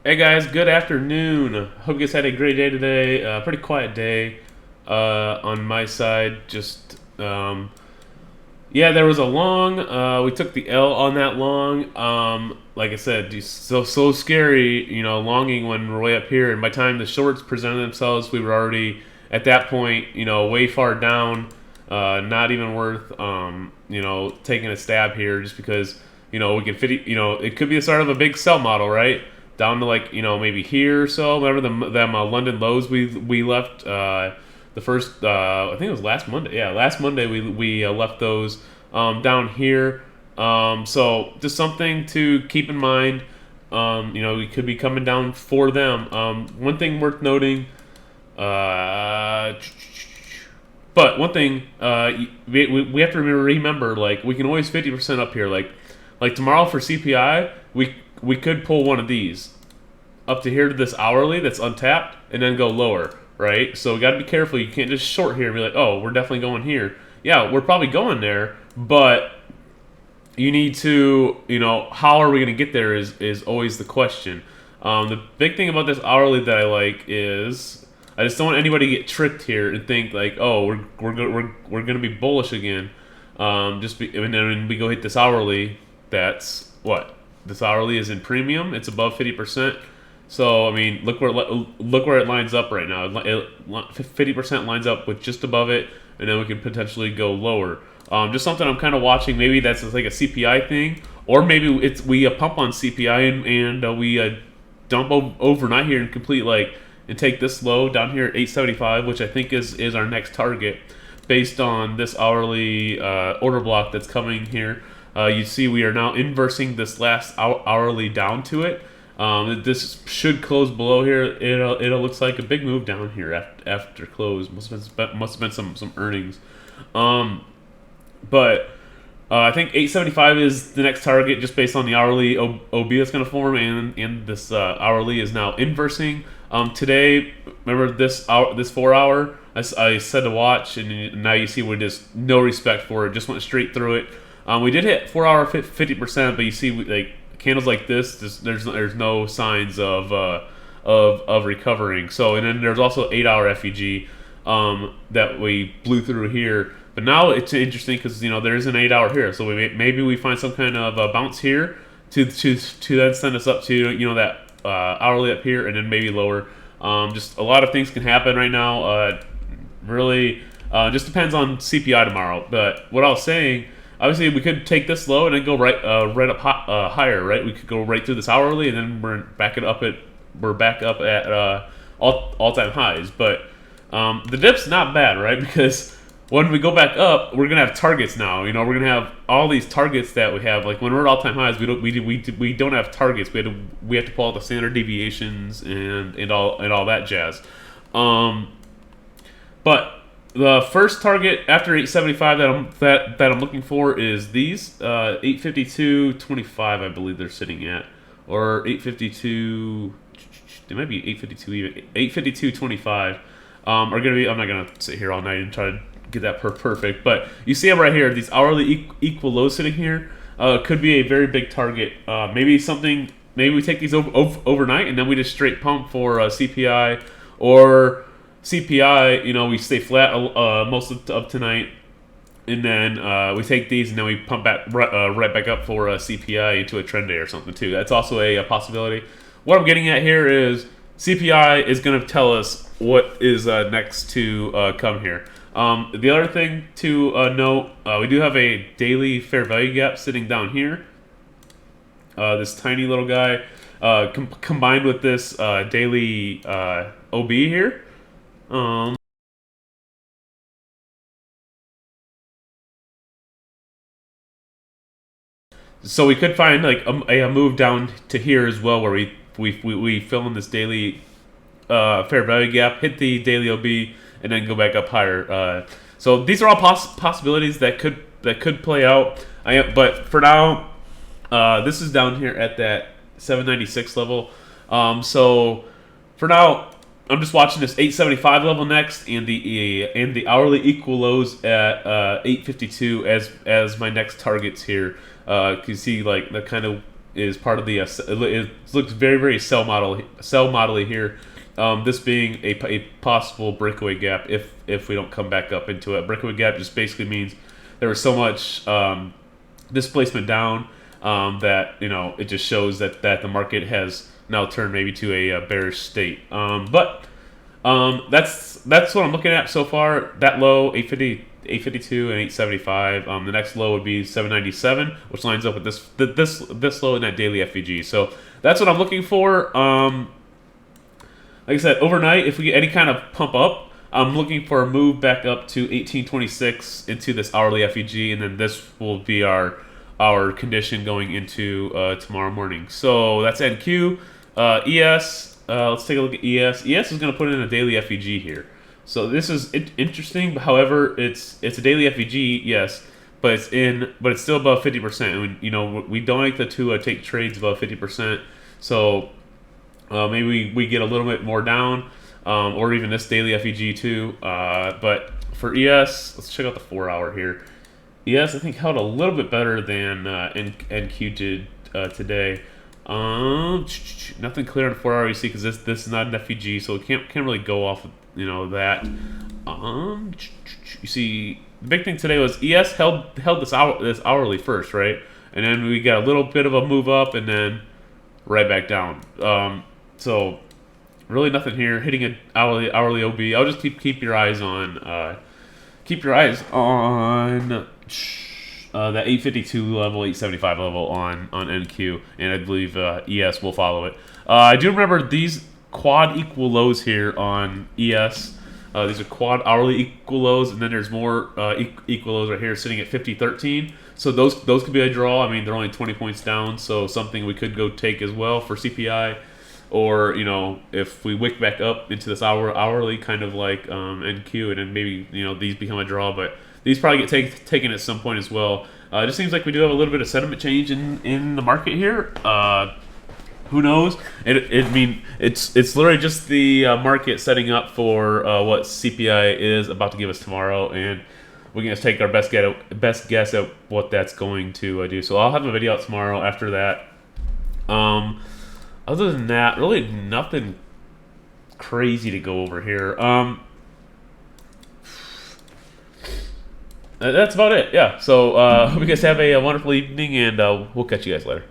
Hey guys, good afternoon. Hope you guys had a great day today. Pretty quiet day on my side. Yeah, there was a long. We took the L on that long. Like I said, so scary. Longing when we're way up here, and by the time the shorts presented themselves, we were already at that point. Way far down. Not even worth. Taking a stab here, just because we can fit. It could be the start of a big sell model, right? Down to like maybe here or so. Remember them London lows we left. The first I think it was last Monday. Yeah, last Monday we left those down here. So just something to keep in mind. We could be coming down for them. One thing worth noting. But one thing we have to remember, like we can always 50% up here. Like tomorrow for CPI, we could pull one of these up to here to this hourly that's untapped and then go lower, right? So we got to be careful. You can't just short here and be like, oh, we're definitely going here. Yeah, we're probably going there, but you need to, how are we going to get there is always the question. The big thing about this hourly that I like is I just don't want anybody to get tricked here and think like, oh, we're going to be bullish again. And then we go hit this hourly. That's what this hourly is in premium. It's above 50%. So I mean, look where it lines up right now. 50% lines up with just above it, and then we can potentially go lower. Just something I'm kind of watching. Maybe that's like a CPI thing, or maybe we pump on CPI and we dump overnight here and complete and take this low down here at 875, which I think is our next target based on this hourly order block that's coming here. You see we are now inversing this last hourly down to it. This should close below here. It looks like a big move down here after close. Must have been some earnings. But I think 875 is the next target just based on the hourly OB that's going to form, and this hourly is now inversing. Today, remember this 4 hour? I said to watch, and now you see we just no respect for it. Just went straight through it. We did hit 4 hour 50%, but you see candles like this, there's no signs of recovering. So and then there's also 8 hour FEG that we blew through here. But now it's interesting because there is an 8 hour here, so maybe we find some kind of bounce here to then send us up to that hourly up here and then maybe lower. Just a lot of things can happen right now. Really, just depends on CPI tomorrow. But what I was saying. Obviously, we could take this low and then go right up higher, right? We could go right through this hourly, and then we're back up at all-time highs. But the dip's not bad, right? Because when we go back up, we're gonna have targets now. We're gonna have all these targets that we have. Like when we're at all-time highs, we don't have targets. We have to pull out the standard deviations and all that jazz. But the first target after 875 that I'm looking for is these 852.25, I believe they're sitting at, or 852. They might be 852 even 852.25. Are gonna be. I'm not gonna sit here all night and try to get that perfect, but you see them right here. These hourly equal lows sitting here could be a very big target. Maybe we take these overnight and then we just straight pump for CPI or. CPI, we stay flat most of tonight, and then we take these and then we pump back right back up for CPI into a trend day or something too. That's also a possibility. What I'm getting at here is CPI is going to tell us what is next to come here. The other thing to note, we do have a daily fair value gap sitting down here. This tiny little guy combined with this daily OB here. So we could find like a move down to here as well, where we fill in this daily fair value gap, hit the daily OB, and then go back up higher. So these are all possibilities that could play out. But for now, this is down here at that 796 level. So for now, I'm just watching this 875 level next, and the hourly equal lows at 852 as my next targets here. You see like the kind of is part of the. It looks very sell model here. This being a possible breakaway gap if we don't come back up into it. Breakaway gap just basically means there was so much displacement down that it just shows that the market has now turned maybe to a bearish state. But that's what I'm looking at so far. That low 852 and 875. The next low would be 797, which lines up with this low in that daily FVG. So that's what I'm looking for. Like I said, overnight, if we get any kind of pump up, I'm looking for a move back up to 1826 into this hourly FEG, and then this will be our condition going into tomorrow morning. So that's NQ. ES, let's take a look at ES. ES is going to put in a daily FEG here. So this is interesting. However, it's a daily FEG, yes, but it's still above 50%. And we don't like to take trades above 50%. So maybe we get a little bit more down, or even this daily FEG too. But for ES, let's check out the 4-hour here. ES, I think, held a little bit better than NQ did today. Nothing clear on 4-hour EC because this is not an FEG, so it can't really go off of that. You see, the big thing today was ES held this hourly first, right? And then we got a little bit of a move up, and then right back down. So really nothing here. Hitting an hourly OB. I'll just keep your eyes on that 852 level, 875 level on NQ, and I believe ES will follow it. I do remember these quad equal lows here on ES. These are quad hourly equal lows, and then there's more equal lows right here sitting at 50.13. So those could be a draw. I mean, they're only 20 points down, so something we could go take as well for CPI. Or if we wick back up into this hourly kind of like NQ, and then maybe these become a draw, but these probably get taken at some point as well. It just seems like we do have a little bit of sentiment change in the market here. Who knows? It's literally just the market setting up for what CPI is about to give us tomorrow, and we can just take our best guess at what that's going to do. So I'll have a video out tomorrow after that. Other than that, really nothing crazy to go over here. That's about it. Yeah. So hope you guys have a wonderful evening, and we'll catch you guys later.